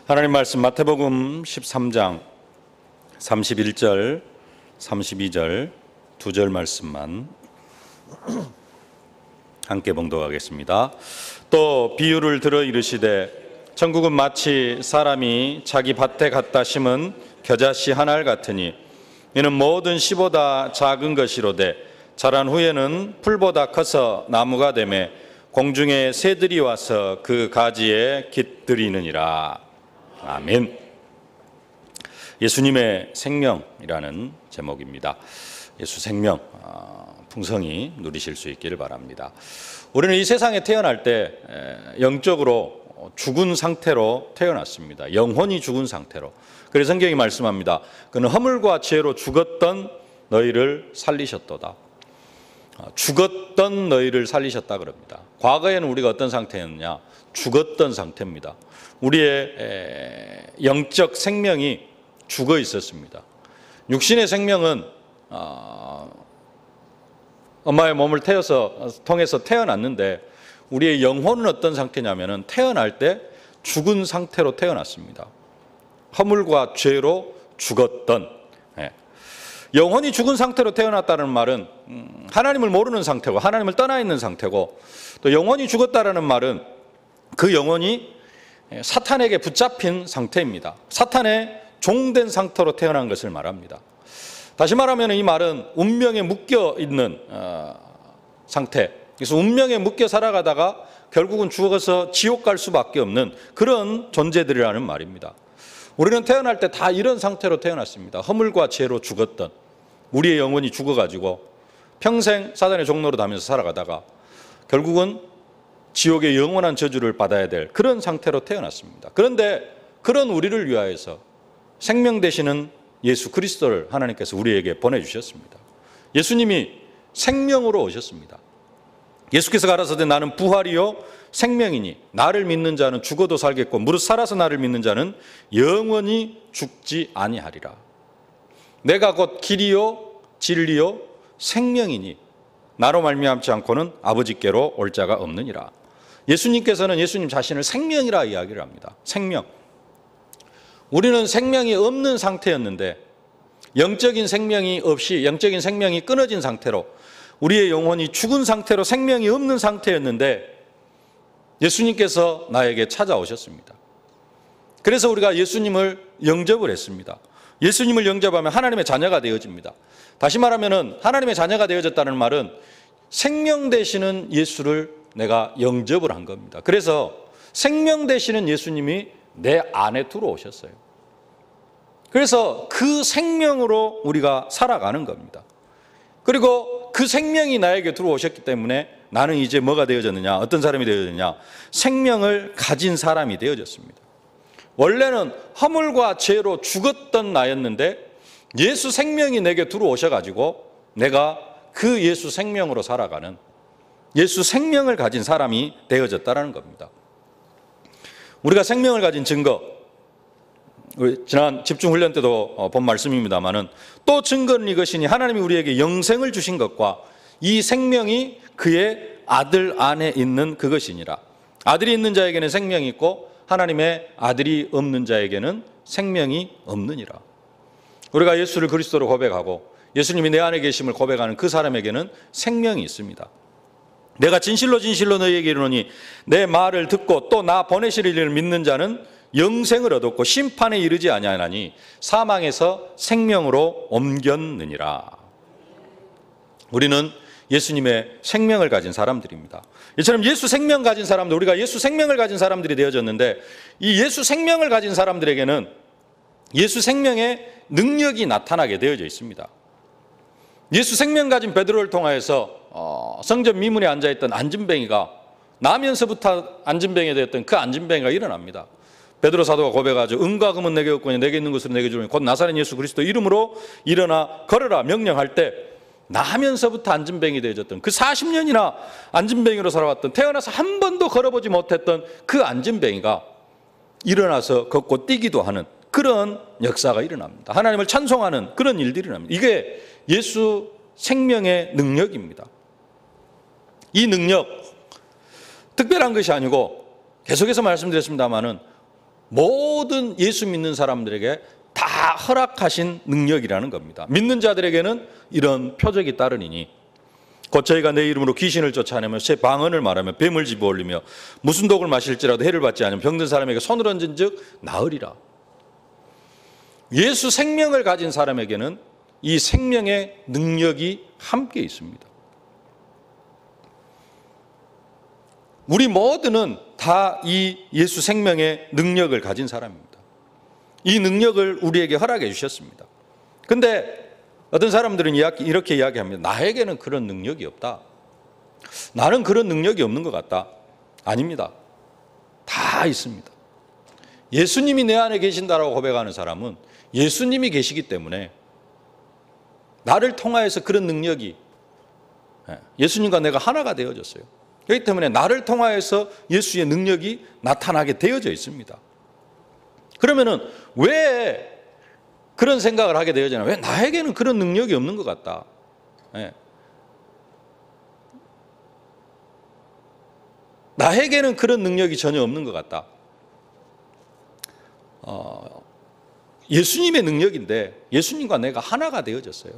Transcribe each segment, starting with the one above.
하나님 말씀 마태복음 13장 31절, 32절 두 절 말씀만 함께 봉독하겠습니다. 또 비유를 들어 이르시되 천국은 마치 사람이 자기 밭에 갖다 심은 겨자씨 한 알 같으니 이는 모든 씨보다 작은 것이로되 자란 후에는 풀보다 커서 나무가 되매 공중의 새들이 와서 그 가지에 깃들이느니라. 아멘. 예수님의 생명이라는 제목입니다. 예수 생명 풍성히 누리실 수 있기를 바랍니다. 우리는 이 세상에 태어날 때 영적으로 죽은 상태로 태어났습니다. 영혼이 죽은 상태로. 그래서 성경이 말씀합니다. 그는 허물과 죄로 죽었던 너희를 살리셨도다. 죽었던 너희를 살리셨다 그럽니다. 과거에는 우리가 어떤 상태였느냐? 죽었던 상태입니다. 우리의 영적 생명이 죽어 있었습니다. 육신의 생명은 엄마의 몸을 통해서 태어났는데 우리의 영혼은 어떤 상태냐면은 태어날 때 죽은 상태로 태어났습니다. 허물과 죄로 죽었던. 영혼이 죽은 상태로 태어났다는 말은 하나님을 모르는 상태고 하나님을 떠나 있는 상태고, 또 영혼이 죽었다는 말은 그 영혼이 사탄에게 붙잡힌 상태입니다. 사탄의 종된 상태로 태어난 것을 말합니다. 다시 말하면 이 말은 운명에 묶여 있는 상태, 그래서 운명에 묶여 살아가다가 결국은 죽어서 지옥 갈 수밖에 없는 그런 존재들이라는 말입니다. 우리는 태어날 때 다 이런 상태로 태어났습니다. 허물과 죄로 죽었던 우리의 영혼이 죽어가지고 평생 사단의 종로로 다니면서 살아가다가 결국은 지옥의 영원한 저주를 받아야 될 그런 상태로 태어났습니다. 그런데 그런 우리를 위하여서 생명 되시는 예수 그리스도를 하나님께서 우리에게 보내주셨습니다. 예수님이 생명으로 오셨습니다. 예수께서 가라사대 나는 부활이요 생명이니 나를 믿는 자는 죽어도 살겠고 무릇 살아서 나를 믿는 자는 영원히 죽지 아니하리라. 내가 곧 길이요 진리요 생명이니 나로 말미암지 않고는 아버지께로 올 자가 없느니라. 예수님께서는 예수님 자신을 생명이라 이야기를 합니다. 생명. 우리는 생명이 없는 상태였는데 영적인 생명이 없이 영적인 생명이 끊어진 상태로 우리의 영혼이 죽은 상태로 생명이 없는 상태였는데 예수님께서 나에게 찾아오셨습니다. 그래서 우리가 예수님을 영접을 했습니다. 예수님을 영접하면 하나님의 자녀가 되어집니다. 다시 말하면 하나님의 자녀가 되어졌다는 말은 생명 되시는 예수를 내가 영접을 한 겁니다. 그래서 생명 되시는 예수님이 내 안에 들어오셨어요. 그래서 그 생명으로 우리가 살아가는 겁니다. 그리고 그 생명이 나에게 들어오셨기 때문에 나는 이제 뭐가 되어졌느냐? 어떤 사람이 되어졌느냐? 생명을 가진 사람이 되어졌습니다. 원래는 허물과 죄로 죽었던 나였는데 예수 생명이 내게 들어오셔가지고 내가 그 예수 생명으로 살아가는 예수 생명을 가진 사람이 되어졌다는 겁니다. 우리가 생명을 가진 증거, 지난 집중훈련 때도 본 말씀입니다마는 또 증거는 이것이니 하나님이 우리에게 영생을 주신 것과 이 생명이 그의 아들 안에 있는 그것이니라. 아들이 있는 자에게는 생명이 있고 하나님의 아들이 없는 자에게는 생명이 없느니라. 우리가 예수를 그리스도로 고백하고 예수님이 내 안에 계심을 고백하는 그 사람에게는 생명이 있습니다. 내가 진실로 진실로 너희에게 이르노니 내 말을 듣고 또 나 보내실 이를 믿는 자는 영생을 얻었고 심판에 이르지 아니하나니 사망에서 생명으로 옮겼느니라. 우리는 예수님의 생명을 가진 사람들입니다. 이처럼 예수 생명 가진 사람들, 우리가 예수 생명을 가진 사람들이 되어졌는데 이 예수 생명을 가진 사람들에게는 예수 생명의 능력이 나타나게 되어져 있습니다. 예수 생명 가진 베드로를 통하여서 성전 미문에 앉아있던 안진뱅이가 나면서부터 안진뱅이 되었던 그 안진뱅이가 일어납니다. 베드로 사도가 고백하죠. 은과 금은 내게 없거니 내게 있는 것으로 내게 주니 곧 나사렛 예수 그리스도 이름으로 일어나 걸으라 명령할 때 나면서부터 안진뱅이 되어졌던 그 40년이나 안진뱅이로 살아왔던 태어나서 한 번도 걸어보지 못했던 그 안진뱅이가 일어나서 걷고 뛰기도 하는 그런 역사가 일어납니다. 하나님을 찬송하는 그런 일들이 일어납니다. 이게 예수 생명의 능력입니다. 이 능력 특별한 것이 아니고 계속해서 말씀드렸습니다마는 모든 예수 믿는 사람들에게 다 허락하신 능력이라는 겁니다. 믿는 자들에게는 이런 표적이 따르니니 곧 저희가 내 이름으로 귀신을 쫓아내며 새 방언을 말하며 뱀을 집어올리며 무슨 독을 마실지라도 해를 받지 않으면 병든 사람에게 손을 얹은 즉 나으리라. 예수 생명을 가진 사람에게는 이 생명의 능력이 함께 있습니다. 우리 모두는 다 이 예수 생명의 능력을 가진 사람입니다. 이 능력을 우리에게 허락해 주셨습니다. 그런데 어떤 사람들은 이렇게 이야기합니다. 나에게는 그런 능력이 없다. 나는 그런 능력이 없는 것 같다. 아닙니다. 다 있습니다. 예수님이 내 안에 계신다라고 고백하는 사람은 예수님이 계시기 때문에 나를 통하여서 그런 능력이, 예수님과 내가 하나가 되어졌어요. 그렇기 때문에 나를 통하여서 예수의 능력이 나타나게 되어져 있습니다. 그러면은 왜 그런 생각을 하게 되어지나? 왜 나에게는 그런 능력이 없는 것 같다. 나에게는 그런 능력이 전혀 없는 것 같다. 예수님의 능력인데 예수님과 내가 하나가 되어졌어요.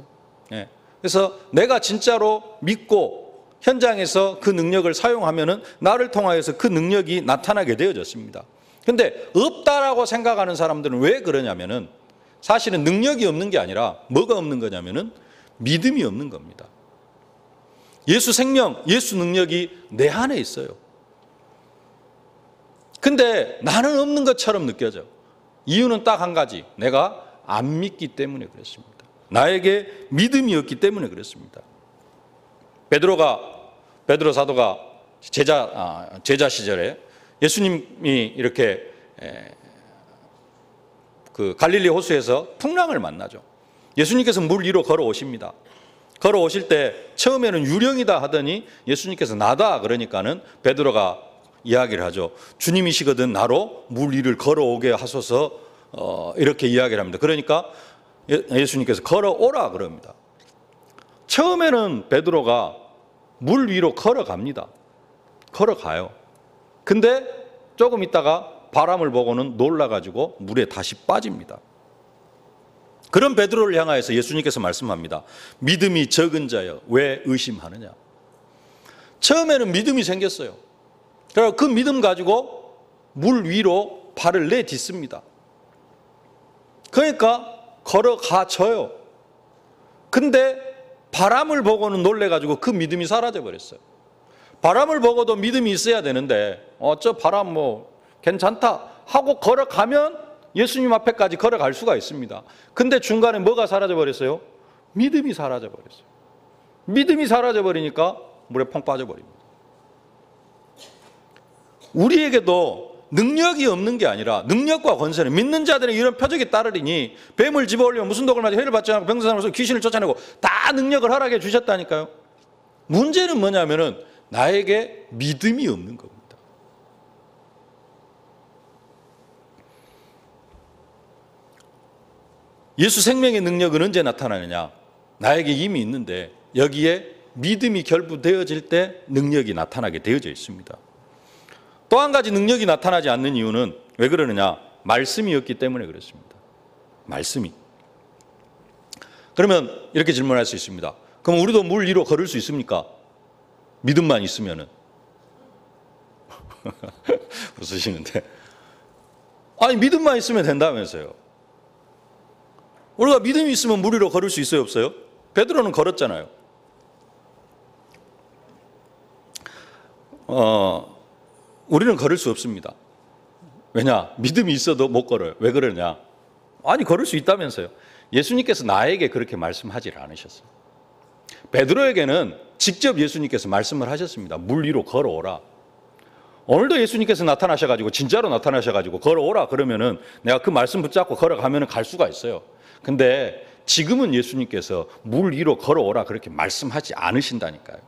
그래서 내가 진짜로 믿고 현장에서 그 능력을 사용하면은 나를 통하여서 그 능력이 나타나게 되어졌습니다. 그런데 없다라고 생각하는 사람들은 왜 그러냐면은 사실은 능력이 없는 게 아니라 뭐가 없는 거냐면은 믿음이 없는 겁니다. 예수 생명, 예수 능력이 내 안에 있어요. 근데 나는 없는 것처럼 느껴져. 이유는 딱 한 가지. 내가 안 믿기 때문에 그렇습니다. 나에게 믿음이 없기 때문에 그렇습니다. 베드로 사도가 제자 시절에 예수님이 이렇게 그 갈릴리 호수에서 풍랑을 만나죠. 예수님께서 물 위로 걸어오십니다. 걸어오실 때 처음에는 유령이다 하더니 예수님께서 나다 그러니까는 베드로가 이야기를 하죠. 주님이시거든 나로 물 위를 걸어오게 하소서, 이렇게 이야기를 합니다. 그러니까 예수님께서 걸어오라 그럽니다. 처음에는 베드로가 물 위로 걸어갑니다. 걸어가요. 근데 조금 있다가 바람을 보고는 놀라가지고 물에 다시 빠집니다. 그런 베드로를 향하여서 예수님께서 말씀합니다. 믿음이 적은 자여 왜 의심하느냐. 처음에는 믿음이 생겼어요. 그래서 그 믿음 가지고 물 위로 발을 내딛습니다. 그러니까 걸어가져요. 근데 바람을 보고는 놀래가지고 그 믿음이 사라져 버렸어요. 바람을 보고도 믿음이 있어야 되는데 저 바람 뭐 괜찮다 하고 걸어가면 예수님 앞에까지 걸어갈 수가 있습니다. 근데 중간에 뭐가 사라져 버렸어요? 믿음이 사라져 버렸어요. 믿음이 사라져 버리니까 물에 펑 빠져 버립니다. 우리에게도 능력이 없는 게 아니라 능력과 권세는 믿는 자들의 이런 표적이 따르리니 뱀을 집어올리면 무슨 독을 맞아 해를 받지 않고 병든 사람으로서 귀신을 쫓아내고 다 능력을 허락해 주셨다니까요. 문제는 뭐냐면은 나에게 믿음이 없는 겁니다. 예수 생명의 능력은 언제 나타나느냐? 나에게 이미 있는데 여기에 믿음이 결부되어질 때 능력이 나타나게 되어져 있습니다. 또 한 가지 능력이 나타나지 않는 이유는 왜 그러느냐? 말씀이 없기 때문에 그렇습니다. 말씀이. 그러면 이렇게 질문할 수 있습니다. 그럼 우리도 물 위로 걸을 수 있습니까? 믿음만 있으면은. 웃으시는데. 아니, 믿음만 있으면 된다면서요. 우리가 믿음이 있으면 물 위로 걸을 수 있어요, 없어요? 베드로는 걸었잖아요. 우리는 걸을 수 없습니다. 왜냐? 믿음이 있어도 못 걸어요. 왜 그러냐? 아니, 걸을 수 있다면서요. 예수님께서 나에게 그렇게 말씀하지 않으셨어요. 베드로에게는 직접 예수님께서 말씀을 하셨습니다. 물 위로 걸어오라. 오늘도 예수님께서 나타나셔가지고 진짜로 나타나셔가지고 걸어오라 그러면은 내가 그 말씀 붙잡고 걸어가면은 갈 수가 있어요. 근데 지금은 예수님께서 물 위로 걸어오라 그렇게 말씀하지 않으신다니까요.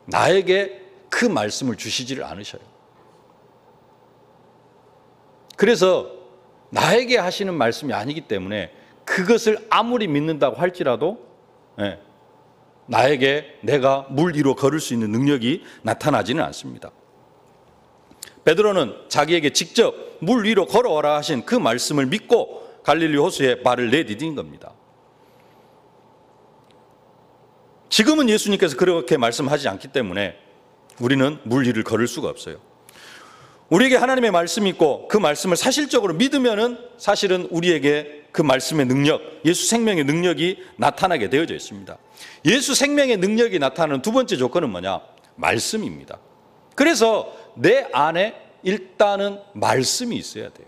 나에게 그 말씀을 주시지를 않으셔요. 그래서 나에게 하시는 말씀이 아니기 때문에 그것을 아무리 믿는다고 할지라도 나에게 내가 물 위로 걸을 수 있는 능력이 나타나지는 않습니다. 베드로는 자기에게 직접 물 위로 걸어오라 하신 그 말씀을 믿고 갈릴리 호수에 발을 내디딘 겁니다. 지금은 예수님께서 그렇게 말씀하지 않기 때문에 우리는 물 위를 걸을 수가 없어요. 우리에게 하나님의 말씀이 있고 그 말씀을 사실적으로 믿으면은 사실은 우리에게 그 말씀의 능력, 예수 생명의 능력이 나타나게 되어져 있습니다. 예수 생명의 능력이 나타나는 두 번째 조건은 뭐냐? 말씀입니다. 그래서 내 안에 일단은 말씀이 있어야 돼요.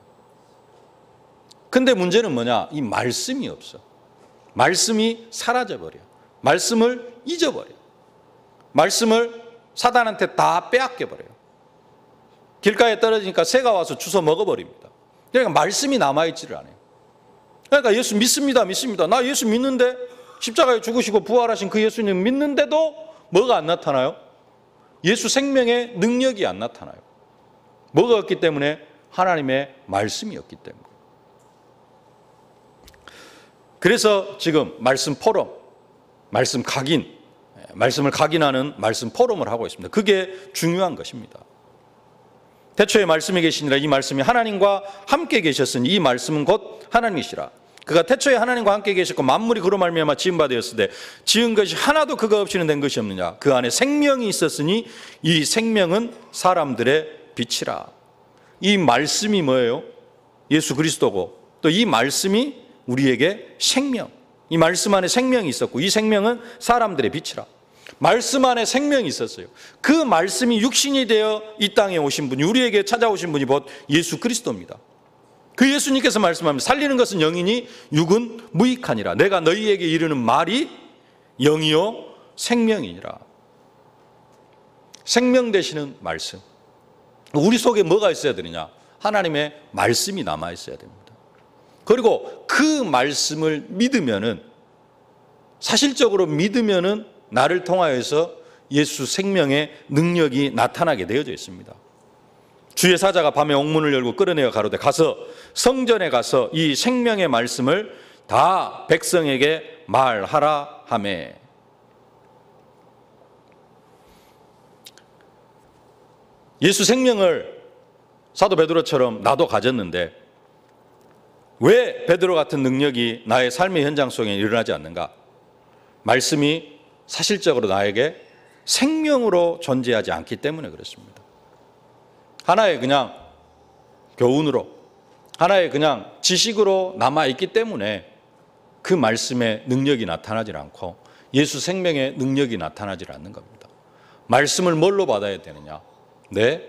근데 문제는 뭐냐? 이 말씀이 없어. 말씀이 사라져버려. 말씀을 잊어버려. 말씀을 사단한테 다 빼앗겨버려요. 길가에 떨어지니까 새가 와서 주워 먹어버립니다. 그러니까 말씀이 남아있지를 않아요. 그러니까 예수 믿습니다. 나 예수 믿는데, 십자가에 죽으시고 부활하신 그 예수님 믿는데도 뭐가 안 나타나요? 예수 생명의 능력이 안 나타나요. 뭐가 없기 때문에? 하나님의 말씀이 없기 때문에. 그래서 지금 말씀 포럼, 말씀 각인, 말씀을 각인하는 말씀 포럼을 하고 있습니다. 그게 중요한 것입니다. 태초에 말씀이 계시니라. 이 말씀이 하나님과 함께 계셨으니 이 말씀은 곧 하나님이시라. 그가 태초에 하나님과 함께 계셨고 만물이 그로 말미암아 지은 바 되었으되 지은 것이 하나도 그가 없이는 된 것이 없느냐. 그 안에 생명이 있었으니 이 생명은 사람들의 빛이라. 이 말씀이 뭐예요? 예수 그리스도고, 또 이 말씀이 우리에게 생명, 이 말씀 안에 생명이 있었고 이 생명은 사람들의 빛이라. 말씀 안에 생명이 있었어요. 그 말씀이 육신이 되어 이 땅에 오신 분이, 우리에게 찾아오신 분이 곧 예수 그리스도입니다. 그 예수님께서 말씀합니다. 살리는 것은 영이니 육은 무익하니라. 내가 너희에게 이르는 말이 영이요 생명이니라. 생명 되시는 말씀. 우리 속에 뭐가 있어야 되느냐? 하나님의 말씀이 남아 있어야 됩니다. 그리고 그 말씀을 믿으면은, 사실적으로 믿으면은 나를 통하여서 예수 생명의 능력이 나타나게 되어져 있습니다. 주의 사자가 밤에 옥문을 열고 끌어내어 가로되 가서 성전에 가서 이 생명의 말씀을 다 백성에게 말하라 하매. 예수 생명을 사도 베드로처럼 나도 가졌는데 왜 베드로 같은 능력이 나의 삶의 현장 속에 일어나지 않는가? 말씀이 사실적으로 나에게 생명으로 존재하지 않기 때문에 그렇습니다. 하나의 그냥 교훈으로, 하나의 그냥 지식으로 남아있기 때문에 그 말씀의 능력이 나타나질 않고 예수 생명의 능력이 나타나질 않는 겁니다. 말씀을 뭘로 받아야 되느냐? 내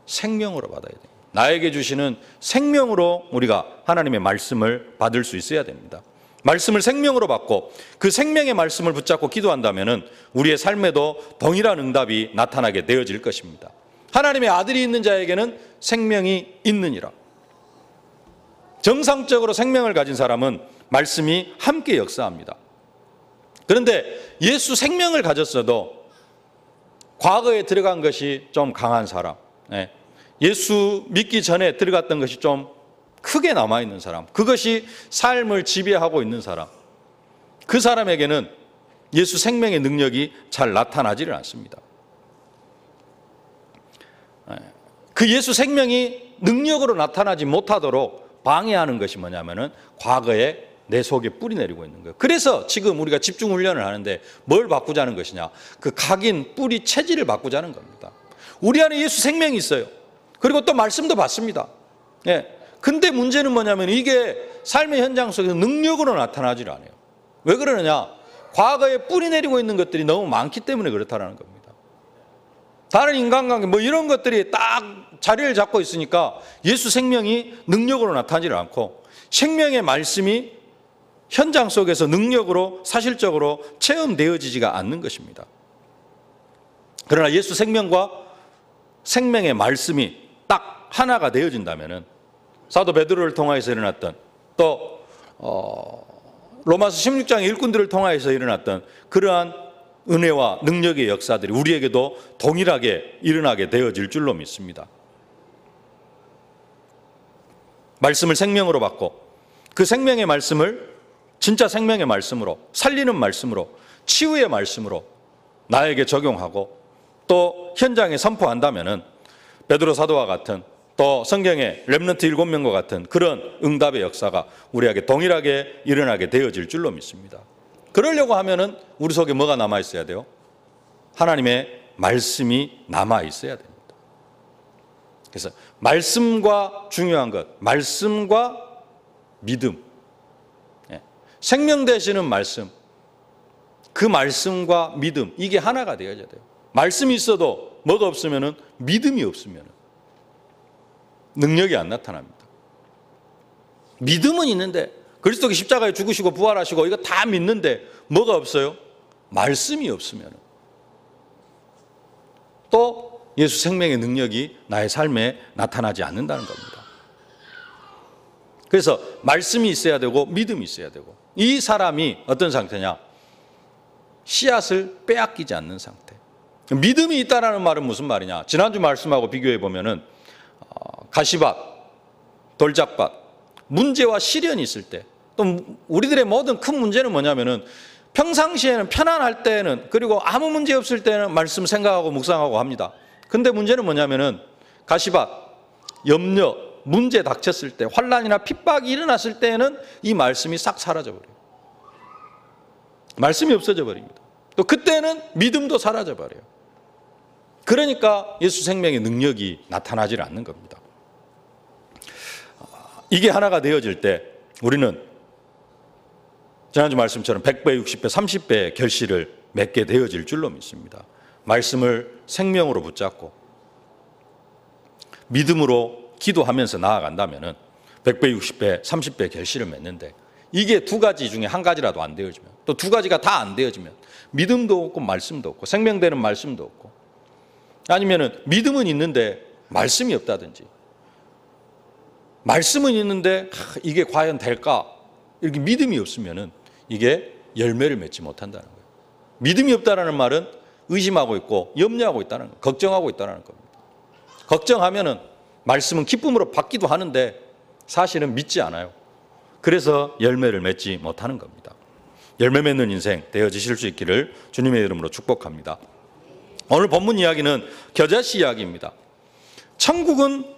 생명으로 받아야 됩니다. 나에게 주시는 생명으로 우리가 하나님의 말씀을 받을 수 있어야 됩니다. 말씀을 생명으로 받고 그 생명의 말씀을 붙잡고 기도한다면 우리의 삶에도 동일한 응답이 나타나게 되어질 것입니다. 하나님의 아들이 있는 자에게는 생명이 있느니라. 정상적으로 생명을 가진 사람은 말씀이 함께 역사합니다. 그런데 예수 생명을 가졌어도 과거에 들어간 것이 좀 강한 사람, 예수 믿기 전에 들어갔던 것이 좀 크게 남아있는 사람, 그것이 삶을 지배하고 있는 사람, 그 사람에게는 예수 생명의 능력이 잘 나타나지를 않습니다. 그 예수 생명이 능력으로 나타나지 못하도록 방해하는 것이 뭐냐면은 과거에 내 속에 뿌리 내리고 있는 거예요. 그래서 지금 우리가 집중 훈련을 하는데 뭘 바꾸자는 것이냐? 그 각인 뿌리 체질을 바꾸자는 겁니다. 우리 안에 예수 생명이 있어요. 그리고 또 말씀도 받습니다. 근데 문제는 뭐냐면 이게 삶의 현장 속에서 능력으로 나타나질 않아요. 왜 그러느냐? 과거에 뿌리 내리고 있는 것들이 너무 많기 때문에 그렇다는 겁니다. 다른 인간관계 뭐 이런 것들이 딱 자리를 잡고 있으니까 예수 생명이 능력으로 나타나지 않고 생명의 말씀이 현장 속에서 능력으로 사실적으로 체험되어지지가 않는 것입니다. 그러나 예수 생명과 생명의 말씀이 딱 하나가 되어진다면은 사도 베드로를 통하여서 일어났던 또 로마서 16장의 일꾼들을 통하여서 일어났던 그러한 은혜와 능력의 역사들이 우리에게도 동일하게 일어나게 되어질 줄로 믿습니다. 말씀을 생명으로 받고 그 생명의 말씀을 진짜 생명의 말씀으로, 살리는 말씀으로, 치유의 말씀으로 나에게 적용하고 또 현장에 선포한다면은 베드로 사도와 같은, 또 성경의 렘넌트 7명과 같은 그런 응답의 역사가 우리에게 동일하게 일어나게 되어질 줄로 믿습니다. 그러려고 하면은 우리 속에 뭐가 남아 있어야 돼요? 하나님의 말씀이 남아 있어야 됩니다. 그래서 말씀과 중요한 것, 말씀과 믿음, 생명 되시는 말씀, 그 말씀과 믿음, 이게 하나가 되어야 돼요. 말씀이 있어도 뭐가 없으면은, 믿음이 없으면은 능력이 안 나타납니다. 믿음은 있는데, 그리스도가 십자가에 죽으시고 부활하시고 이거 다 믿는데 뭐가 없어요? 말씀이 없으면 또 예수 생명의 능력이 나의 삶에 나타나지 않는다는 겁니다. 그래서 말씀이 있어야 되고 믿음이 있어야 되고, 이 사람이 어떤 상태냐? 씨앗을 빼앗기지 않는 상태. 믿음이 있다라는 말은 무슨 말이냐? 지난주 말씀하고 비교해 보면은 가시밭, 돌짝밭, 문제와 시련이 있을 때, 또 우리들의 모든 큰 문제는 뭐냐면은 평상시에는 편안할 때는, 그리고 아무 문제 없을 때는 말씀 생각하고 묵상하고 합니다. 근데 문제는 뭐냐면은 가시밭, 염려, 문제 닥쳤을 때, 환난이나 핍박이 일어났을 때는 이 말씀이 싹 사라져 버려요. 말씀이 없어져 버립니다. 또 그때는 믿음도 사라져 버려요. 그러니까 예수 생명의 능력이 나타나질 않는 겁니다. 이게 하나가 되어질 때 우리는 지난주 말씀처럼 100배, 60배, 30배의 결실을 맺게 되어질 줄로 믿습니다. 말씀을 생명으로 붙잡고 믿음으로 기도하면서 나아간다면 100배, 60배, 30배 결실을 맺는데, 이게 두 가지 중에 한 가지라도 안 되어지면, 또 두 가지가 다 안 되어지면 믿음도 없고 말씀도 없고 생명되는 말씀도 없고, 아니면은 믿음은 있는데 말씀이 없다든지, 말씀은 있는데 이게 과연 될까? 이렇게 믿음이 없으면은 이게 열매를 맺지 못한다는 거예요. 믿음이 없다라는 말은 의심하고 있고 염려하고 있다는 거예요. 걱정하고 있다는 겁니다. 걱정하면은 말씀은 기쁨으로 받기도 하는데 사실은 믿지 않아요. 그래서 열매를 맺지 못하는 겁니다. 열매 맺는 인생 되어지실 수 있기를 주님의 이름으로 축복합니다. 오늘 본문 이야기는 겨자씨 이야기입니다. 천국은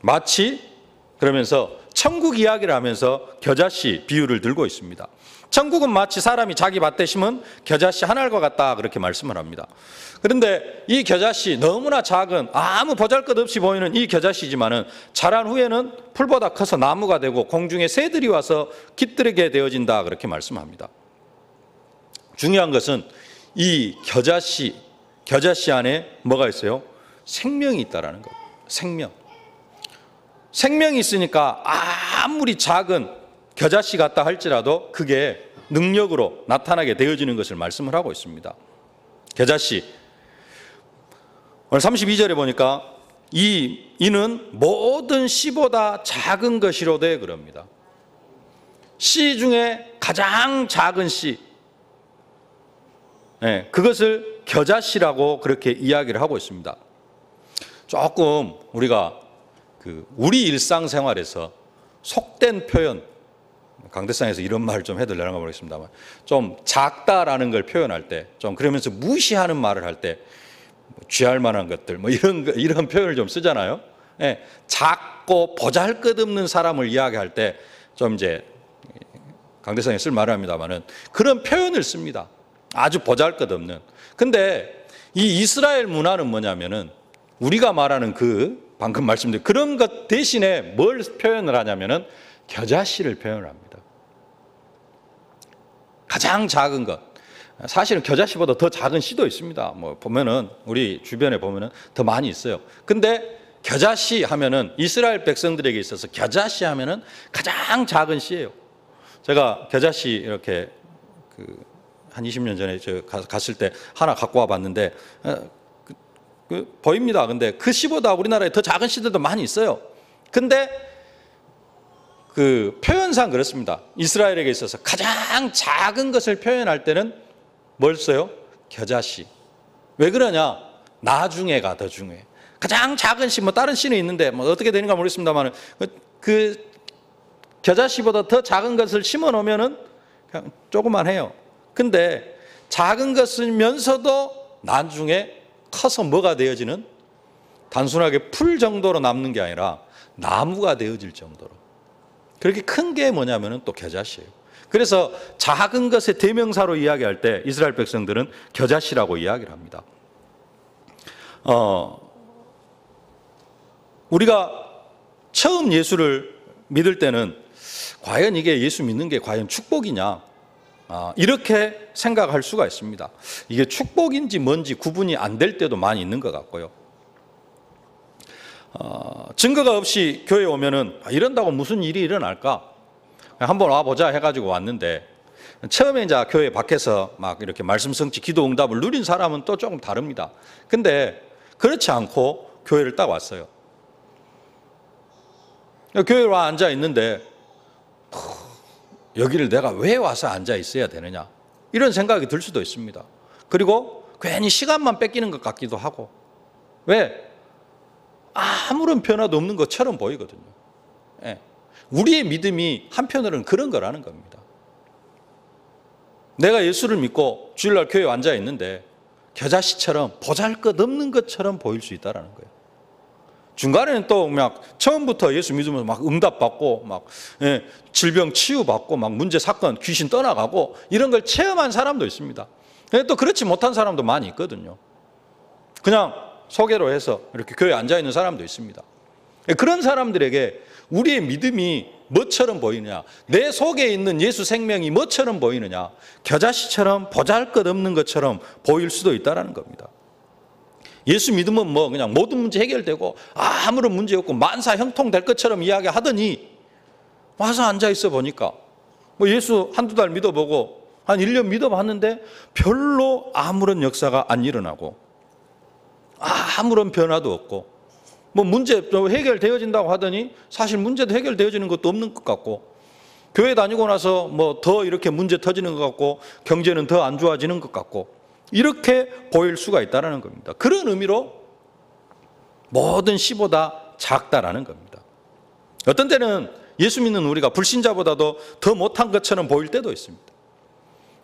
마치, 그러면서 천국 이야기를 하면서 겨자씨 비유를 들고 있습니다. 천국은 마치 사람이 자기 밭에 심은 겨자씨 한 알과 같다, 그렇게 말씀을 합니다. 그런데 이 겨자씨, 너무나 작은 아무 보잘것없이 보이는 이 겨자씨지만은 자란 후에는 풀보다 커서 나무가 되고 공중에 새들이 와서 깃들게 되어진다, 그렇게 말씀합니다. 중요한 것은 이 겨자씨 안에 뭐가 있어요? 생명이 있다라는 거예요. 생명이 있으니까 아무리 작은 겨자씨 같다 할지라도 그게 능력으로 나타나게 되어지는 것을 말씀을 하고 있습니다. 겨자씨, 오늘 32절에 보니까 이는 모든 씨보다 작은 것이로되 그럽니다. 씨 중에 가장 작은 씨, 그것을 겨자씨라고 그렇게 이야기를 하고 있습니다. 조금 우리가 우리 일상생활에서 속된 표현, 강대상에서 이런 말을 좀 해드리려고 모르겠습니다만, 좀 작다라는 걸 표현할 때, 좀 그러면서 무시하는 말을 할 때, 쥐할 만한 것들, 뭐 이런 표현을 좀 쓰잖아요. 작고 보잘것없는 사람을 이야기할 때 좀 이제 강대상에 쓸 말을 합니다만은 그런 표현을 씁니다. 아주 보잘것없는. 근데 이 이스라엘 문화는 뭐냐면은 우리가 말하는 방금 말씀드린 그런 것 대신에 뭘 표현을 하냐면은 겨자씨를 표현을 합니다. 가장 작은 것. 사실은 겨자씨보다 더 작은 씨도 있습니다. 뭐 보면은 우리 주변에 보면은 더 많이 있어요. 근데 겨자씨 하면은 이스라엘 백성들에게 있어서 겨자씨 하면은 가장 작은 씨예요. 제가 겨자씨 이렇게 한 20년 전에 저 갔을 때 하나 갖고 와 봤는데 보입니다. 근데 그 씨보다 우리나라에 더 작은 씨들도 많이 있어요. 근데 표현상 그렇습니다. 이스라엘에게 있어서 가장 작은 것을 표현할 때는 뭘 써요? 겨자씨. 왜 그러냐? 나중에가 더 중요해. 가장 작은 씨, 뭐 다른 씨는 있는데 뭐 어떻게 되는가 모르겠습니다만 그 겨자씨보다 더 작은 것을 심어 놓으면은 그냥 조그만 해요. 근데 작은 것이면서도 나중에 커서 뭐가 되어지는 단순하게 풀 정도로 남는 게 아니라 나무가 되어질 정도로. 그렇게 큰 게 뭐냐면은 또 겨자씨예요. 그래서 작은 것의 대명사로 이야기할 때 이스라엘 백성들은 겨자씨라고 이야기를 합니다. 우리가 처음 예수를 믿을 때는 과연 이게 예수 믿는 게 과연 축복이냐, 이렇게 생각할 수가 있습니다. 이게 축복인지 뭔지 구분이 안 될 때도 많이 있는 것 같고요. 증거가 없이 교회에 오면은 이런다고 무슨 일이 일어날까? 한번 와보자 해가지고 왔는데, 처음에 이제 교회 밖에서 막 이렇게 말씀 성취, 기도 응답을 누린 사람은 또 조금 다릅니다. 근데 그렇지 않고 교회를 딱 왔어요. 교회에 와 앉아 있는데 여기를 내가 왜 와서 앉아 있어야 되느냐, 이런 생각이 들 수도 있습니다. 그리고 괜히 시간만 뺏기는 것 같기도 하고, 왜? 아무런 변화도 없는 것처럼 보이거든요. 우리의 믿음이 한편으로는 그런 거라는 겁니다. 내가 예수를 믿고 주일날 교회에 앉아 있는데 겨자씨처럼 보잘것없는 것처럼 보일 수 있다는 거예요. 중간에는 또 막 처음부터 예수 믿으면서 막 응답받고 막 질병 치유받고 막 문제 사건 귀신 떠나가고 이런 걸 체험한 사람도 있습니다. 또 그렇지 못한 사람도 많이 있거든요. 그냥 소개로 해서 이렇게 교회에 앉아 있는 사람도 있습니다. 그런 사람들에게 우리의 믿음이 뭐처럼 보이느냐, 내 속에 있는 예수 생명이 뭐처럼 보이느냐, 겨자씨처럼 보잘것없는 것처럼 보일 수도 있다는 겁니다. 예수 믿으면 뭐 그냥 모든 문제 해결되고 아무런 문제 없고 만사 형통될 것처럼 이야기하더니 와서 앉아 있어 보니까 뭐 예수 한두 달 믿어보고 한 1년 믿어봤는데 별로 아무런 역사가 안 일어나고 아무런 변화도 없고, 뭐 문제 해결되어진다고 하더니 사실 문제도 해결되어지는 것도 없는 것 같고, 교회 다니고 나서 뭐 더 이렇게 문제 터지는 것 같고 경제는 더 안 좋아지는 것 같고, 이렇게 보일 수가 있다는 겁니다. 그런 의미로 모든 씨보다 작다라는 겁니다. 어떤 때는 예수 믿는 우리가 불신자보다도 더 못한 것처럼 보일 때도 있습니다.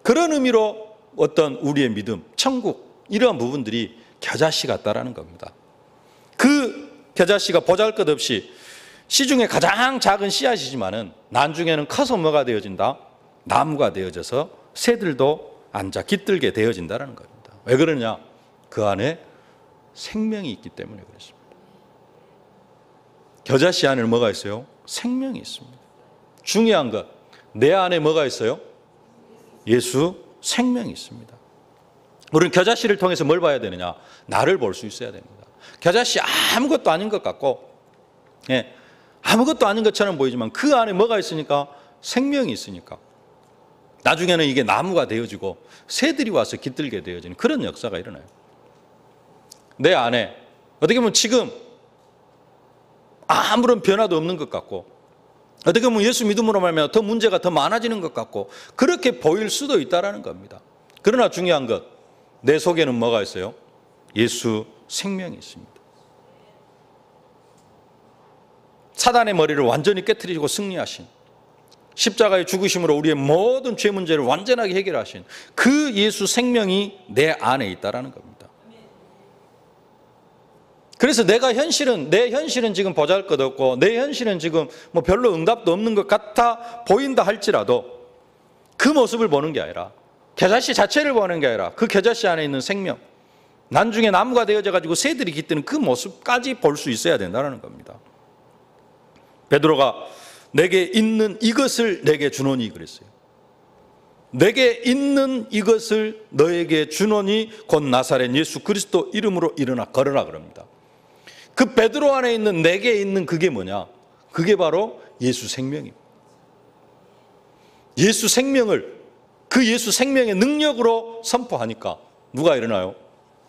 그런 의미로 어떤 우리의 믿음, 천국, 이러한 부분들이 겨자씨 같다라는 겁니다. 그 겨자씨가 보잘것없이 씨 중에 가장 작은 씨앗이지만은 나중에는 커서 뭐가 되어진다? 나무가 되어져서 새들도 앉아 깃들게 되어진다는 겁니다. 왜 그러냐? 그 안에 생명이 있기 때문에 그렇습니다. 겨자씨 안에 뭐가 있어요? 생명이 있습니다. 중요한 것, 내 안에 뭐가 있어요? 예수 생명이 있습니다. 우리는 겨자씨를 통해서 뭘 봐야 되느냐? 나를 볼 수 있어야 됩니다. 겨자씨 아무것도 아닌 것 같고, 아무것도 아닌 것처럼 보이지만 그 안에 뭐가 있으니까? 생명이 있으니까 나중에는 이게 나무가 되어지고 새들이 와서 깃들게 되어지는 그런 역사가 일어나요. 내 안에 어떻게 보면 지금 아무런 변화도 없는 것 같고, 어떻게 보면 예수 믿음으로 말하면 더 문제가 더 많아지는 것 같고, 그렇게 보일 수도 있다는 겁니다. 그러나 중요한 것, 내 속에는 뭐가 있어요? 예수 생명이 있습니다. 사단의 머리를 완전히 깨트리고 승리하신, 십자가의 죽으심으로 우리의 모든 죄 문제를 완전하게 해결하신 그 예수 생명이 내 안에 있다는 겁니다. 그래서 내 현실은 지금 보잘것없고 내 현실은 지금 뭐 별로 응답도 없는 것 같아 보인다 할지라도 그 모습을 보는 게 아니라, 겨자씨 자체를 보는 게 아니라 그 겨자씨 안에 있는 생명, 나중에 나무가 되어져 가지고 새들이 깃드는 그 모습까지 볼 수 있어야 된다는 겁니다. 베드로가 내게 있는 이것을 내게 주노니 그랬어요. 내게 있는 이것을 너에게 주노니 곧 나사렛 예수 그리스도 이름으로 일어나 걸어라 그럽니다. 그 베드로 안에 있는 내게 있는 그게 뭐냐? 그게 바로 예수 생명입니다. 예수 생명을, 그 예수 생명의 능력으로 선포하니까 누가 일어나요?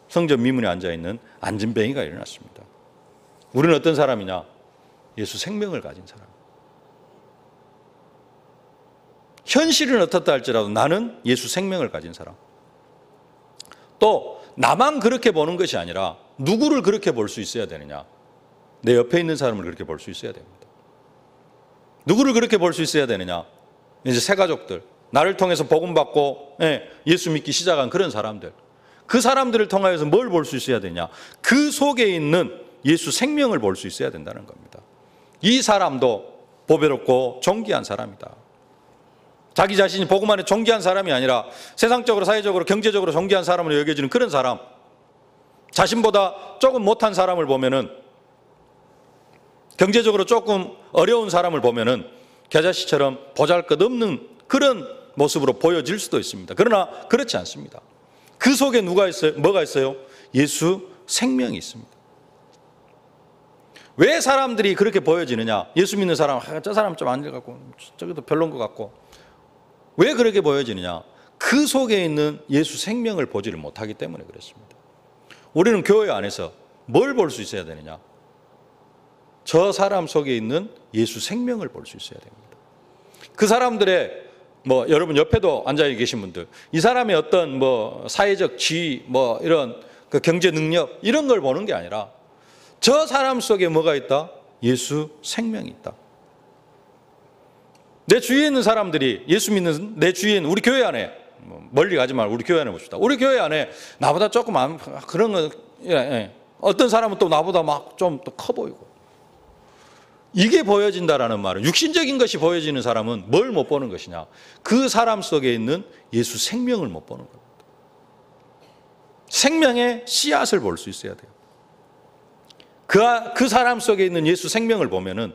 성전 미문에 앉아있는 안진뱅이가 일어났습니다. 우리는 어떤 사람이냐? 예수 생명을 가진 사람. 현실은 어떻다 할지라도 나는 예수 생명을 가진 사람. 또 나만 그렇게 보는 것이 아니라 누구를 그렇게 볼 수 있어야 되느냐? 내 옆에 있는 사람을 그렇게 볼 수 있어야 됩니다. 누구를 그렇게 볼 수 있어야 되느냐? 이제 새가족들, 나를 통해서 복음받고 예수 믿기 시작한 그런 사람들, 그 사람들을 통하여서 뭘 볼 수 있어야 되냐? 그 속에 있는 예수 생명을 볼 수 있어야 된다는 겁니다. 이 사람도 보배롭고 존귀한 사람이다. 자기 자신이 복음 안에 존귀한 사람이 아니라 세상적으로, 사회적으로, 경제적으로 존귀한 사람으로 여겨지는 그런 사람, 자신보다 조금 못한 사람을 보면은, 경제적으로 조금 어려운 사람을 보면은 겨자씨처럼 보잘것없는 그런 모습으로 보여질 수도 있습니다. 그러나 그렇지 않습니다. 그 속에 누가 있어요? 뭐가 있어요? 예수 생명이 있습니다. 왜 사람들이 그렇게 보여지느냐? 예수 믿는 사람, 저 사람 좀 안 읽었고 저기도 별론 것 같고, 왜 그렇게 보여지느냐? 그 속에 있는 예수 생명을 보지를 못하기 때문에 그렇습니다. 우리는 교회 안에서 뭘 볼 수 있어야 되느냐? 저 사람 속에 있는 예수 생명을 볼 수 있어야 됩니다. 그 사람들의 여러분 옆에도 앉아 계신 분들, 이 사람의 어떤 사회적 지위, 이런 그 경제 능력, 이런 걸 보는 게 아니라 저 사람 속에 뭐가 있다? 예수 생명이 있다. 내 주위에 있는 사람들이, 예수 믿는 내 주위에 있는 우리 교회 안에, 멀리 가지 말고 우리 교회 안에 봅시다. 우리 교회 안에 나보다 조금 그런 거, 어떤 사람은 또 나보다 막 좀 또 커 보이고, 이게 보여진다라는 말은, 육신적인 것이 보여지는 사람은 뭘 못 보는 것이냐? 그 사람 속에 있는 예수 생명을 못 보는 겁니다. 생명의 씨앗을 볼 수 있어야 돼요. 그 사람 속에 있는 예수 생명을 보면은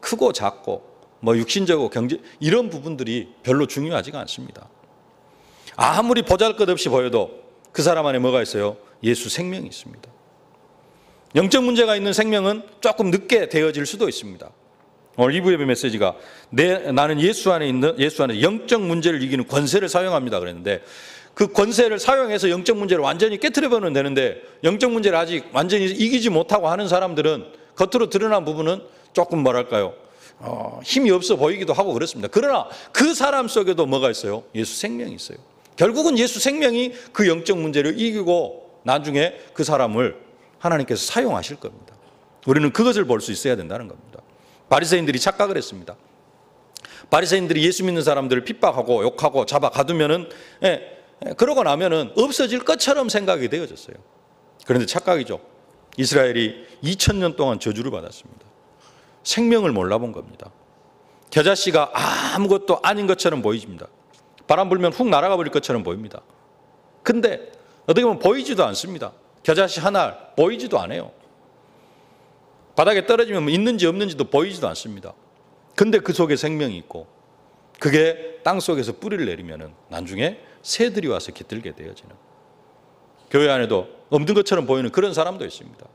크고 작고 육신적이고 경제, 이런 부분들이 별로 중요하지가 않습니다. 아무리 보잘것없이 보여도 그 사람 안에 뭐가 있어요? 예수 생명이 있습니다. 영적 문제가 있는 생명은 조금 늦게 되어질 수도 있습니다. 오늘 2부 예배 메시지가 나는 예수 안에 영적 문제를 이기는 권세를 사용합니다 그랬는데, 그 권세를 사용해서 영적 문제를 완전히 깨트려버리면 되는데, 영적 문제를 아직 완전히 이기지 못하고 하는 사람들은 겉으로 드러난 부분은 조금 힘이 없어 보이기도 하고 그렇습니다. 그러나 그 사람 속에도 뭐가 있어요? 예수 생명이 있어요. 결국은 예수 생명이 그 영적 문제를 이기고 나중에 그 사람을 하나님께서 사용하실 겁니다. 우리는 그것을 볼 수 있어야 된다는 겁니다. 바리새인들이 착각을 했습니다. 바리새인들이 예수 믿는 사람들을 핍박하고 욕하고 잡아 가두면은, 그러고 나면은 없어질 것처럼 생각이 되어졌어요. 그런데 착각이죠. 이스라엘이 2000년 동안 저주를 받았습니다. 생명을 몰라본 겁니다. 겨자씨가 아무것도 아닌 것처럼 보입니다. 바람 불면 훅 날아가 버릴 것처럼 보입니다. 근데 어떻게 보면 보이지도 않습니다. 겨자씨 하나 보이지도 않아요. 바닥에 떨어지면 있는지 없는지도 보이지도 않습니다. 근데 그 속에 생명이 있고, 그게 땅 속에서 뿌리를 내리면은 나중에 새들이 와서 깃들게 되어지는, 교회 안에도 없는 것처럼 보이는 그런 사람도 있습니다.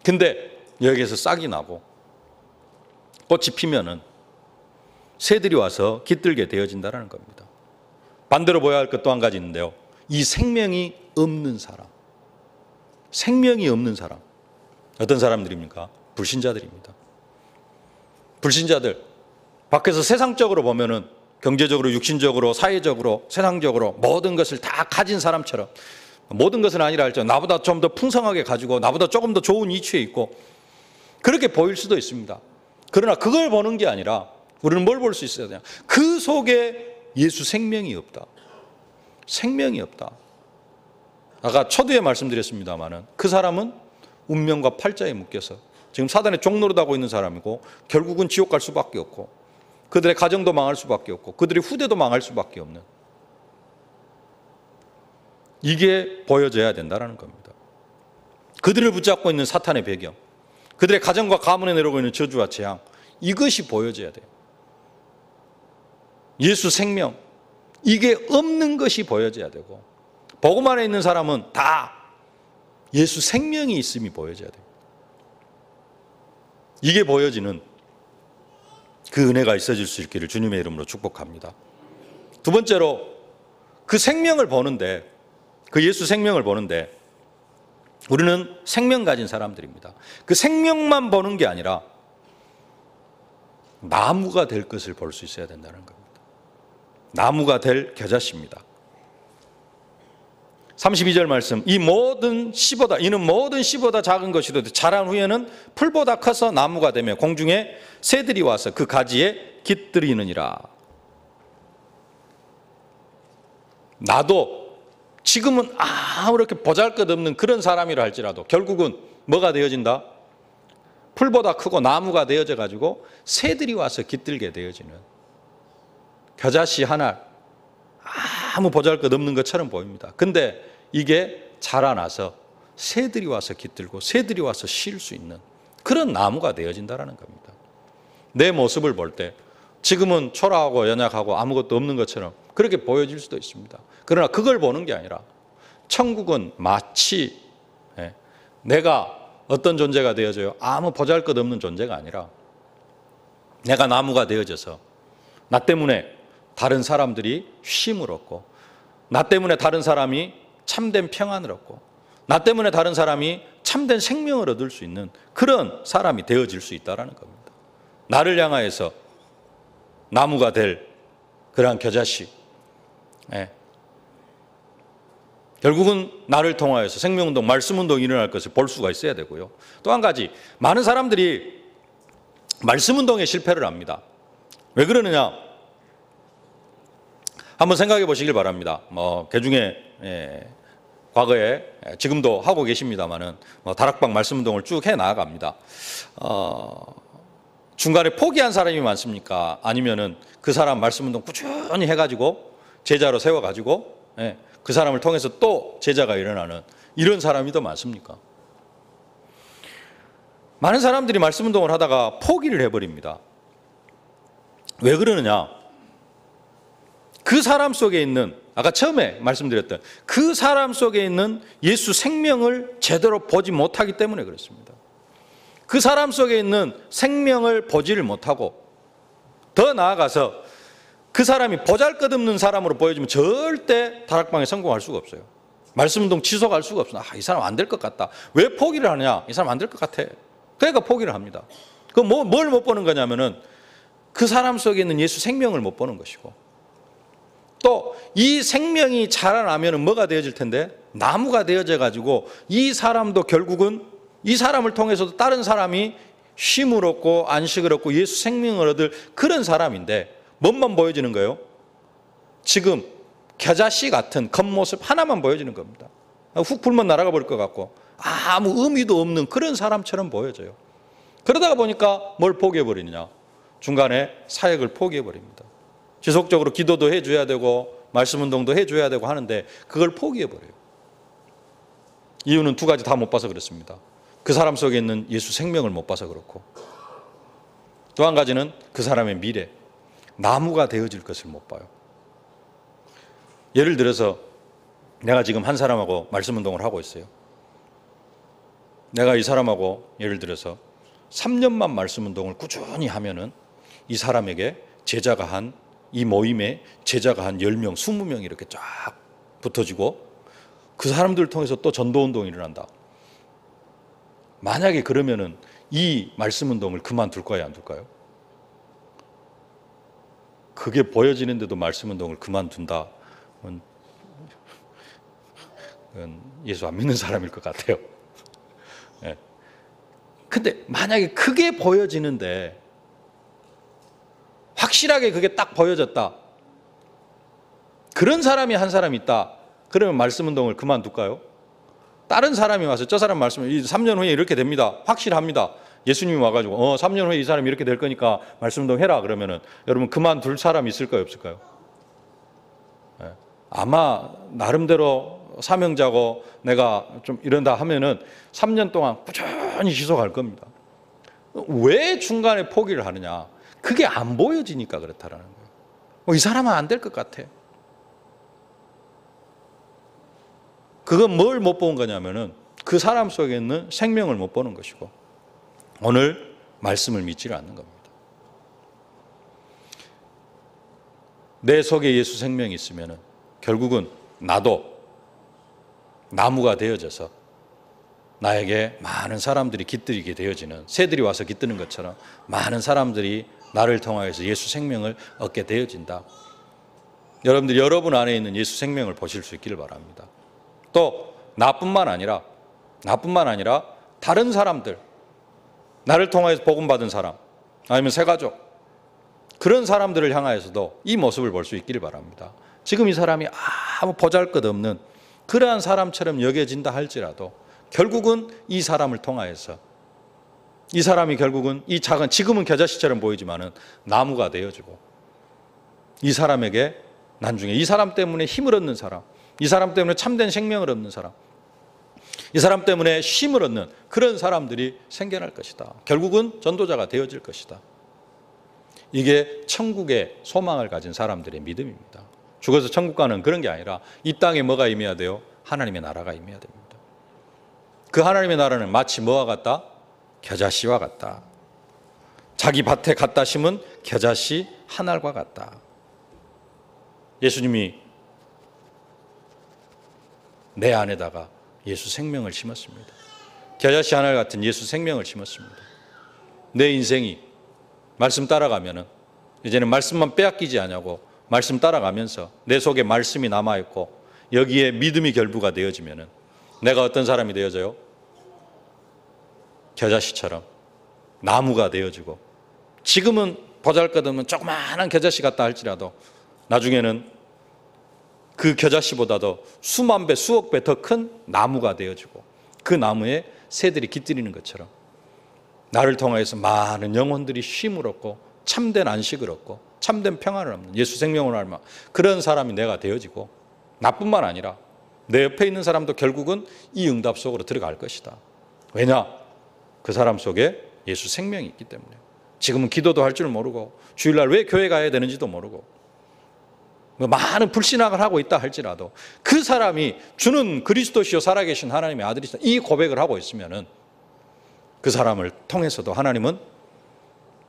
근데 여기에서 싹이 나고 꽃이 피면은 새들이 와서 깃들게 되어진다는 겁니다. 반대로 보여야 할 것 또 한 가지 있는데요. 이 생명이 없는 사람, 생명이 없는 사람, 어떤 사람들입니까? 불신자들입니다. 불신자들, 밖에서 세상적으로 보면은 경제적으로, 육신적으로, 사회적으로, 세상적으로 모든 것을 다 가진 사람처럼, 모든 것은 아니라 할지라도 나보다 좀 더 풍성하게 가지고 나보다 조금 더 좋은 위치에 있고 그렇게 보일 수도 있습니다. 그러나 그걸 보는 게 아니라 우리는 뭘 볼 수 있어야 되냐? 그 속에 예수 생명이 없다. 생명이 없다. 아까 초두에 말씀드렸습니다마는 그 사람은 운명과 팔자에 묶여서 지금 사단의 종노릇 하고 있는 사람이고, 결국은 지옥 갈 수밖에 없고, 그들의 가정도 망할 수밖에 없고, 그들의 후대도 망할 수밖에 없는, 이게 보여져야 된다는 겁니다. 그들을 붙잡고 있는 사탄의 배경, 그들의 가정과 가문에 내려오고 있는 저주와 재앙, 이것이 보여져야 돼요. 예수 생명, 이게 없는 것이 보여져야 되고, 복음 안에 있는 사람은 다 예수 생명이 있음이 보여져야 돼요. 이게 보여지는 그 은혜가 있어질 수 있기를 주님의 이름으로 축복합니다. 두 번째로, 그 생명을 보는데, 그 예수 생명을 보는데 우리는 생명 가진 사람들입니다. 그 생명만 보는 게 아니라 나무가 될 것을 볼 수 있어야 된다는 겁니다. 나무가 될 겨자씨입니다. 32절 말씀, 이는 모든 씨보다 작은 것이로도 자란 후에는 풀보다 커서 나무가 되며 공중에 새들이 와서 그 가지에 깃들이느니라. 나도 지금은 아무렇게 보잘것없는 그런 사람이라 할지라도 결국은 뭐가 되어진다? 풀보다 크고 나무가 되어져 가지고 새들이 와서 깃들게 되어지는 겨자씨 하나 아무 보잘것없는 것처럼 보입니다. 근데 이게 자라나서 새들이 와서 깃들고 새들이 와서 쉴 수 있는 그런 나무가 되어진다는 겁니다. 내 모습을 볼 때 지금은 초라하고 연약하고 아무것도 없는 것처럼 그렇게 보여질 수도 있습니다. 그러나 그걸 보는 게 아니라 천국은 마치 내가 어떤 존재가 되어져요? 아무 보잘것없는 존재가 아니라 내가 나무가 되어져서 나 때문에 다른 사람들이 쉼을 얻고 나 때문에 다른 사람이 참된 평안을 얻고 나 때문에 다른 사람이 참된 생명을 얻을 수 있는 그런 사람이 되어질 수 있다는 겁니다. 나를 향하여서 나무가 될 그러한 겨자씨, 결국은 나를 통하여서 생명운동, 말씀운동이 일어날 것을 볼 수가 있어야 되고요. 또 한 가지, 많은 사람들이 말씀운동에 실패를 합니다. 왜 그러느냐? 한번 생각해 보시길 바랍니다. 개중에 과거에 지금도 하고 계십니다마는 다락방 말씀운동을 쭉 해 나아갑니다. 중간에 포기한 사람이 많습니까? 아니면은 그 사람 말씀운동 꾸준히 해가지고 제자로 세워가지고 그 사람을 통해서 또 제자가 일어나는 이런 사람이 더 많습니까? 많은 사람들이 말씀운동을 하다가 포기를 해버립니다. 왜 그러느냐? 그 사람 속에 있는, 아까 처음에 말씀드렸던 그 사람 속에 있는 예수 생명을 제대로 보지 못하기 때문에 그렇습니다. 그 사람 속에 있는 생명을 보지를 못하고 더 나아가서 그 사람이 보잘것없는 사람으로 보여지면 절대 다락방에 성공할 수가 없어요. 말씀운동 지속할 수가 없어요. 이 사람 안 될 것 같다. 왜 포기를 하느냐? 이 사람 안 될 것 같아. 그러니까 포기를 합니다. 뭘 못 보는 거냐면은 그 사람 속에 있는 예수 생명을 못 보는 것이고 또 이 생명이 자라나면 뭐가 되어질 텐데 나무가 되어져 가지고 이 사람도 결국은 이 사람을 통해서도 다른 사람이 쉼을 얻고 안식을 얻고 예수 생명을 얻을 그런 사람인데 뭔만 보여지는 거예요? 지금 겨자씨 같은 겉모습 하나만 보여지는 겁니다. 훅 불면 날아가 버릴 것 같고 아무 의미도 없는 그런 사람처럼 보여져요. 그러다가 보니까 뭘 포기해버리느냐? 중간에 사역을 포기해버립니다. 지속적으로 기도도 해줘야 되고 말씀운동도 해줘야 되고 하는데 그걸 포기해버려요. 이유는 두 가지 다 못 봐서 그렇습니다. 그 사람 속에 있는 예수 생명을 못 봐서 그렇고 또 한 가지는 그 사람의 미래, 나무가 되어질 것을 못 봐요. 예를 들어서 내가 지금 한 사람하고 말씀운동을 하고 있어요. 내가 이 사람하고 예를 들어서 3년만 말씀운동을 꾸준히 하면은 이 사람에게 제자가 한 이 모임에 제자가 한 10명, 20명이 이렇게 쫙 붙어지고 그 사람들을 통해서 또 전도운동이 일어난다. 만약에 그러면은 이 말씀운동을 그만둘 거야, 안 둘까요? 그게 보여지는데도 말씀운동을 그만둔다. 예수 안 믿는 사람일 것 같아요. 근데 만약에 그게 보여지는데 확실하게 그게 딱 보여졌다. 그런 사람이 한 사람 있다. 그러면 말씀운동을 그만둘까요? 다른 사람이 와서 저 사람 말씀을 3년 후에 이렇게 됩니다. 확실합니다. 예수님이 와가지고 3년 후에 이 사람이 이렇게 될 거니까 말씀운동 해라 그러면은 여러분 그만둘 사람이 있을까요? 없을까요? 아마 나름대로 사명자고 내가 좀 이런다 하면은 3년 동안 꾸준히 지속할 겁니다. 왜 중간에 포기를 하느냐? 그게 안 보여지니까 그렇다라는 거예요. 이 사람은 안 될 것 같아. 그건 뭘 못 본 거냐면은 그 사람 속에 있는 생명을 못 보는 것이고 오늘 말씀을 믿지를 않는 겁니다. 내 속에 예수 생명이 있으면은 결국은 나도 나무가 되어져서 나에게 많은 사람들이 깃들이게 되어지는 새들이 와서 깃드는 것처럼 많은 사람들이 나를 통하여서 예수 생명을 얻게 되어진다. 여러분들 여러분 안에 있는 예수 생명을 보실 수 있기를 바랍니다. 또 나뿐만 아니라 다른 사람들, 나를 통하여서 복음받은 사람 아니면 새가족 그런 사람들을 향하여서도 이 모습을 볼 수 있기를 바랍니다. 지금 이 사람이 아무 보잘것없는 그러한 사람처럼 여겨진다 할지라도 결국은 이 사람을 통하여서 이 사람이 결국은 이 작은, 지금은 겨자씨처럼 보이지만은 나무가 되어지고, 이 사람에게 나중에 이 사람 때문에 힘을 얻는 사람, 이 사람 때문에 참된 생명을 얻는 사람, 이 사람 때문에 쉼을 얻는 그런 사람들이 생겨날 것이다. 결국은 전도자가 되어질 것이다. 이게 천국의 소망을 가진 사람들의 믿음입니다. 죽어서 천국 가는 그런 게 아니라 이 땅에 뭐가 임해야 돼요? 하나님의 나라가 임해야 됩니다. 그 하나님의 나라는 마치 뭐와 같다? 겨자씨와 같다. 자기 밭에 갖다 심은 겨자씨 한 알과 같다. 예수님이 내 안에다가 예수 생명을 심었습니다. 겨자씨 한 알 같은 예수 생명을 심었습니다. 내 인생이 말씀 따라가면은 이제는 말씀만 빼앗기지 않냐고 말씀 따라가면서 내 속에 말씀이 남아있고 여기에 믿음이 결부가 되어지면은 내가 어떤 사람이 되어져요? 겨자씨처럼 나무가 되어지고, 지금은 보잘것없는 조그마한 겨자씨 같다 할지라도 나중에는 그 겨자씨보다도 수만 배, 수억 배 더 큰 나무가 되어지고, 그 나무에 새들이 깃들이는 것처럼 나를 통하여서 많은 영혼들이 쉼을 얻고 참된 안식을 얻고 참된 평안을 얻는 예수 생명으로 알면 그런 사람이 내가 되어지고, 나뿐만 아니라 내 옆에 있는 사람도 결국은 이 응답 속으로 들어갈 것이다. 왜냐? 그 사람 속에 예수 생명이 있기 때문에. 지금은 기도도 할 줄 모르고 주일날 왜 교회 가야 되는지도 모르고 많은 불신앙을 하고 있다 할지라도 그 사람이 주는 그리스도시요 살아계신 하나님의 아들이시다, 이 고백을 하고 있으면은 그 사람을 통해서도 하나님은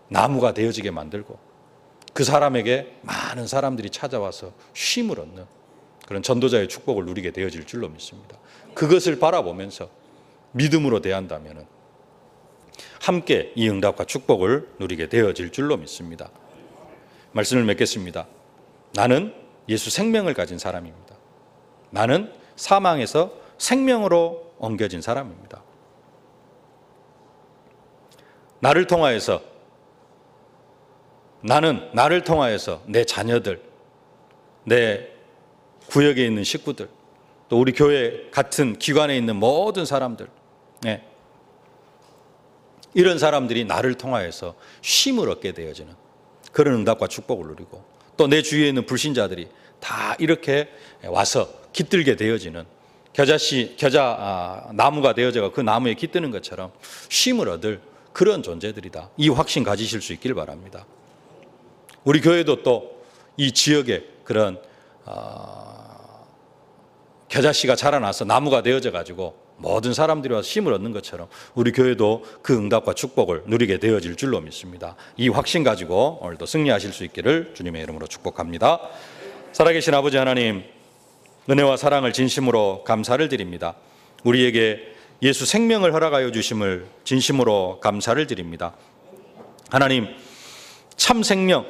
나무가 되어지게 만들고 그 사람에게 많은 사람들이 찾아와서 쉼을 얻는 그런 전도자의 축복을 누리게 되어질 줄로 믿습니다. 그것을 바라보면서 믿음으로 대한다면 함께 이 응답과 축복을 누리게 되어질 줄로 믿습니다. 말씀을 맺겠습니다. 나는 예수 생명을 가진 사람입니다. 나는 사망에서 생명으로 옮겨진 사람입니다. 나를 통하여서 내 자녀들, 내 구역에 있는 식구들, 또 우리 교회 같은 기관에 있는 모든 사람들, 이런 사람들이 나를 통하여서 쉼을 얻게 되어지는 그런 응답과 축복을 누리고, 또 내 주위에 있는 불신자들이 다 이렇게 와서 깃들게 되어지는 나무가 되어져가 그 나무에 깃드는 것처럼 쉼을 얻을 그런 존재들이다. 이 확신 가지실 수 있길 바랍니다. 우리 교회도 또 이 지역에 그런 겨자씨가 자라나서 나무가 되어져 가지고 모든 사람들이 와서 힘을 얻는 것처럼 우리 교회도 그 응답과 축복을 누리게 되어질 줄로 믿습니다. 이 확신 가지고 오늘도 승리하실 수 있기를 주님의 이름으로 축복합니다. 살아계신 아버지 하나님, 은혜와 사랑을 진심으로 감사를 드립니다. 우리에게 예수 생명을 허락하여 주심을 진심으로 감사를 드립니다. 하나님, 참 생명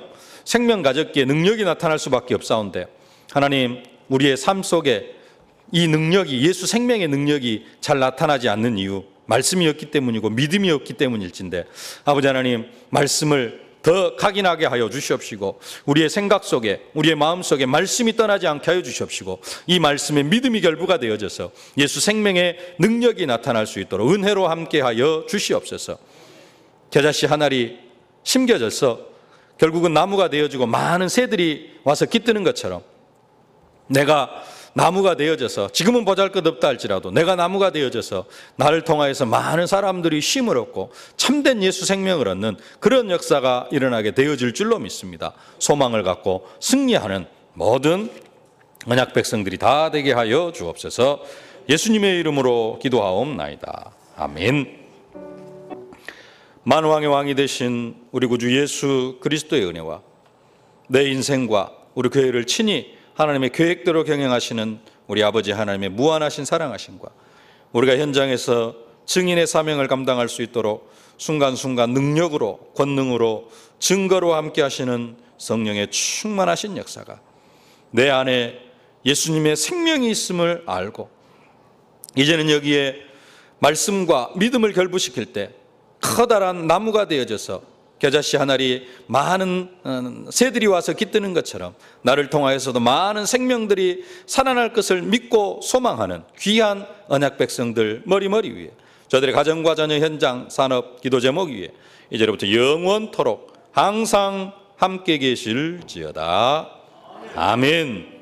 가졌기에 능력이 나타날 수밖에 없사온데, 하나님, 우리의 삶 속에 이 능력이, 예수 생명의 능력이 잘 나타나지 않는 이유, 말씀이 없기 때문이고 믿음이 없기 때문일진데, 아버지 하나님, 말씀을 더 각인하게 하여 주시옵시고 우리의 생각 속에, 우리의 마음 속에 말씀이 떠나지 않게 하여 주시옵시고 이 말씀에 믿음이 결부가 되어져서 예수 생명의 능력이 나타날 수 있도록 은혜로 함께 하여 주시옵소서. 겨자씨 한 알이 심겨져서 결국은 나무가 되어지고 많은 새들이 와서 깃드는 것처럼 내가 나무가 되어져서, 지금은 보잘것없다 할지라도 내가 나무가 되어져서 나를 통하여서 많은 사람들이 쉼을 얻고 참된 예수 생명을 얻는 그런 역사가 일어나게 되어질 줄로 믿습니다. 소망을 갖고 승리하는 모든 언약 백성들이 다 되게 하여 주옵소서. 예수님의 이름으로 기도하옵나이다. 아멘. 만왕의 왕이 되신 우리 구주 예수 그리스도의 은혜와 내 인생과 우리 교회를 친히 하나님의 계획대로 경영하시는 우리 아버지 하나님의 무한하신 사랑하심과 우리가 현장에서 증인의 사명을 감당할 수 있도록 순간순간 능력으로, 권능으로, 증거로 함께 하시는 성령의 충만하신 역사가 내 안에 예수님의 생명이 있음을 알고 이제는 여기에 말씀과 믿음을 결부시킬 때 커다란 나무가 되어져서 겨자씨 한 알이 많은 새들이 와서 깃드는 것처럼 나를 통하여서도 많은 생명들이 살아날 것을 믿고 소망하는 귀한 언약 백성들 머리머리 위에 저들의 가정과 자녀, 현장, 산업, 기도 제목 위에 이제로부터 영원토록 항상 함께 계실지어다. 아멘.